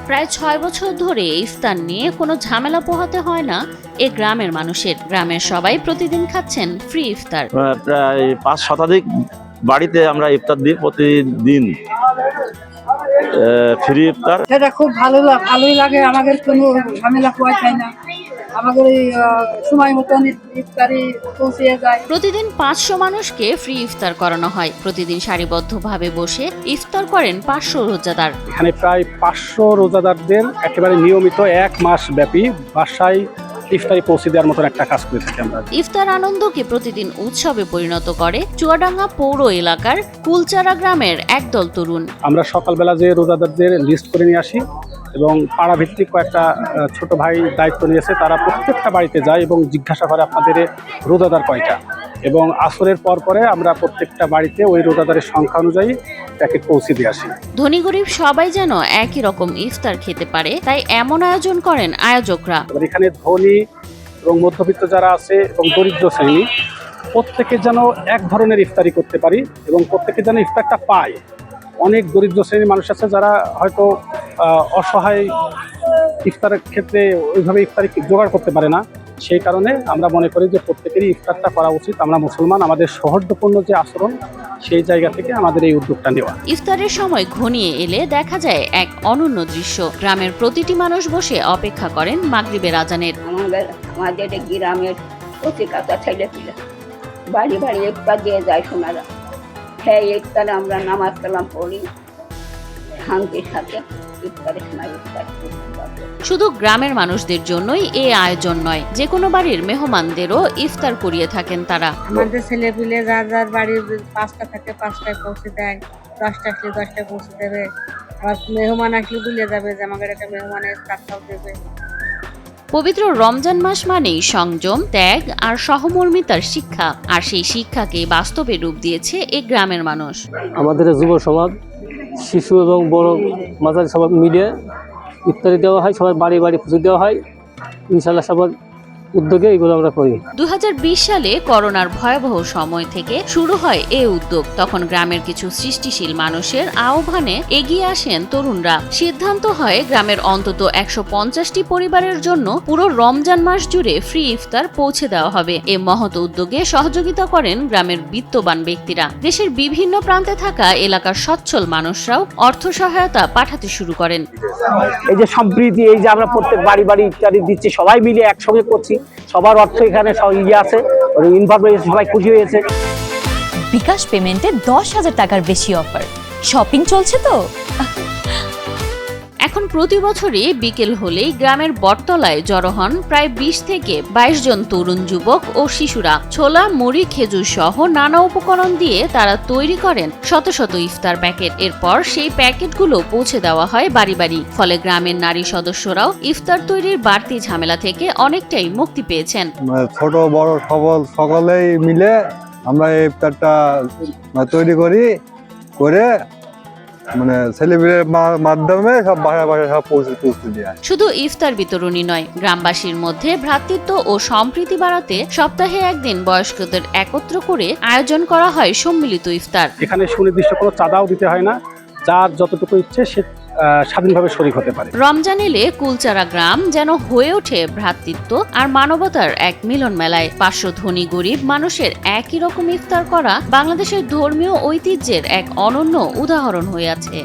প্রায় ৬ বছর ধরে ইফতার নিয়ে কোনো ঝামেলা পোহাতে হয় না এ গ্রামের মানুষের। গ্রামের সবাই প্রতিদিন খাচ্ছেন ফ্রি ইফতার। প্রায় ৫ শতাধিক বাড়িতে আমরা ইফতার দিই প্রতিদিন, ফ্রি ইফতার। সেটা খুব ভালোই লাগে। আমাদের কোনো ঝামেলা পোহায় না, আমাদের সময় মতন ইফতারি পৌঁছে যায়। প্রতিদিন ৫০০ মানুষকে ফ্রি ইফতার করানো হয়। প্রতিদিন সারিবদ্ধভাবে বসে ইফতার করেন ৫০০ রোজাদার। এখানে প্রায় ৫০০ রোজাদারদের একেবারে নিয়মিত ১ মাস ব্যাপী বাসায় ইফতারি পৌঁছে দেওয়ার মতন একটা কাজ করে থাকি আমরা। ইফতার আনন্দকে প্রতিদিন উৎসবে পরিণত করে চুয়াডাঙ্গা পৌর এলাকার কুলচারা গ্রামের একদল তরুণ। আমরা সকালবেলা যে রোজাদারদের লিস্ট করে নিয়ে আসি এবং পাড়া ভিত্তিক কয়েকটা ছোট ভাই দায়িত্ব নিয়েছে, তারা প্রত্যেকটা বাড়িতে যায় এবং জিজ্ঞাসা করে আপনাদের রোজাদার কয়টা, এবং আসরের পরে আমরা প্রত্যেকটা বাড়িতে ওই রোজাদারের সংখ্যা অনুযায়ী প্যাকেট পৌঁছে দিয়ে আসি। ধনী গরিব সবাই যেন একই রকম ইফতার খেতে পারে, তাই এমন আয়োজন করেন আয়োজকরা। এখানে ধনী এবং মধ্যবিত্ত যারা আছে এবং দরিদ্র শ্রেণী প্রত্যেকে যেন এক ধরনের ইফতারি করতে পারি এবং প্রত্যেকে যেন ইফতারটা পায়। অনেক দরিদ্র শ্রেণীর মানুষ আছে যারা হয়তো অসহায় ইফতারের ক্ষেত্রে ওইভাবে ইফতারি জোগাড় করতে পারে না। সেই কারণে আমরা মনে করি যে প্রত্যেকেরই ইফতারটা করা উচিত। আমরা মুসলমান, আমাদের সৌহার্দ্যপূর্ণ যে আচরণ, সেই জায়গা থেকে আমাদের এই উদ্যোগটা নেওয়া। ইফতারের সময় ঘনিয়ে এলে দেখা যায় এক অনন্য দৃশ্য। গ্রামের প্রতিটি মানুষ বসে অপেক্ষা করেন মাগরিবের আজানের। আমাদের গ্রামের প্রতি কাতা ছেলে পিলে বাড়ি বাড়ি ইফতার দিয়ে যায় সোনারা। হ্যাঁ, ইফতারে আমরা নামাজ কালাম পড়ি শান্তির সাথে। ইফতারের সময় ইফতার শুধু গ্রামের মানুষদের জন্যই এই আয়োজন নয়, যে কোনো বাড়ির মেহমানদেরও ইফতার করিয়ে থাকেন তারা। আমাদের ছেলে পিলে যার বাড়ির ৫টা থেকে ৫টায় পৌঁছে দেয়, 10টা আসলে 10টায় পৌঁছে দেবে। আর মেহমান আসলে ভুলে যাবে যে আমাদের একটা মেহমানের ইফতারটাও দেবে। পবিত্র রমজান মাস মানেই সংযম, ত্যাগ আর সহমর্মিতার শিক্ষা, আর সেই শিক্ষাকে বাস্তবে রূপ দিয়েছে এই গ্রামের মানুষ। আমাদের যুব সমাজ, শিশু এবং বড় মাঝারি সবাই মিলে ইফতারি দেওয়া হয়, সবার বাড়ি বাড়ি পুজো দেওয়া হয়। ইনশাআল্লাহ সবার উদ্যোগে এগুলো আমরা করি। ২০২০ সালে করোনার ভয়াবহ সময় থেকে শুরু হয় এই উদ্যোগ। তখন গ্রামের কিছু সৃষ্টিশীল মানুষের আহ্বানে এগিয়ে আসেন তরুণরা। সিদ্ধান্ত হয় গ্রামের অন্তত ১৫০টি পরিবারের জন্য পুরো রমজান মাস জুড়ে ফ্রি ইফতার পৌঁছে দেওয়া হবে। এ মহৎ উদ্যোগে সহযোগিতা করেন গ্রামের বিত্তবান ব্যক্তিরা। দেশের বিভিন্ন প্রান্তে থাকা এলাকার সচ্ছল মানুষরাও অর্থ সহায়তা পাঠাতে শুরু করেন। এই যে সম্প্রীতি, এই যে আমরা প্রত্যেক বাড়ি বাড়ি ইত্যাদি দিচ্ছি, সবাই মিলে একসঙ্গে করছি, সবার অর্থ এখানে আছে, ইনভলভ, সবাই খুশি হয়েছে। বিকাশ পেমেন্টে ১০,০০০ টাকার বেশি অফার। শপিং চলছে তো। এখন প্রতি বছরই বিকেল হলেই গ্রামের বটতলায় জড়ো হন প্রায় ২০ থেকে ২২ জন তরুণ যুবক ও শিশুরা। ছোলা, মুড়ি, খেজুর সহ নানা উপকরণ দিয়ে তারা তৈরি করেন শত শত ইফতার প্যাকেট। এরপর সেই প্যাকেটগুলো পৌঁছে দেওয়া হয় বাড়ি বাড়ি। ফলে গ্রামের নারী সদস্যরাও ইফতার তৈরির বাড়তি ঝামেলা থেকে অনেকটাই মুক্তি পেয়েছেন। ছোট বড় সকলেই মিলে আমরা এই ইফতারটা তৈরি করে সেলিব্রেটের মাধ্যমে সব বাসায় সব পৌঁছে দেয়। শুধু ইফতার বিতরণী নয়, গ্রামবাসীর মধ্যে ভ্রাতৃত্ব ও সম্প্রীতি বাড়াতে সপ্তাহে একদিন বয়স্কদের একত্র করে আয়োজন করা হয় সম্মিলিত ইফতার। এখানে সুনির্দিষ্ট কোনো চাঁদাও দিতে হয় না, যার যতটুকু ইচ্ছে সে স্বাধীনভাবে শরীক হতে পারে। রমজান এলে কুলচারা গ্রাম যেন হয়ে ওঠে ভ্রাতৃত্ব আর মানবতার এক মিলন মেলায়। ৫০০ ধনী গরিব মানুষের একই রকম ইফতার করা বাংলাদেশের ধর্মীয় ঐতিহ্যের এক অনন্য উদাহরণ হয়ে আছে।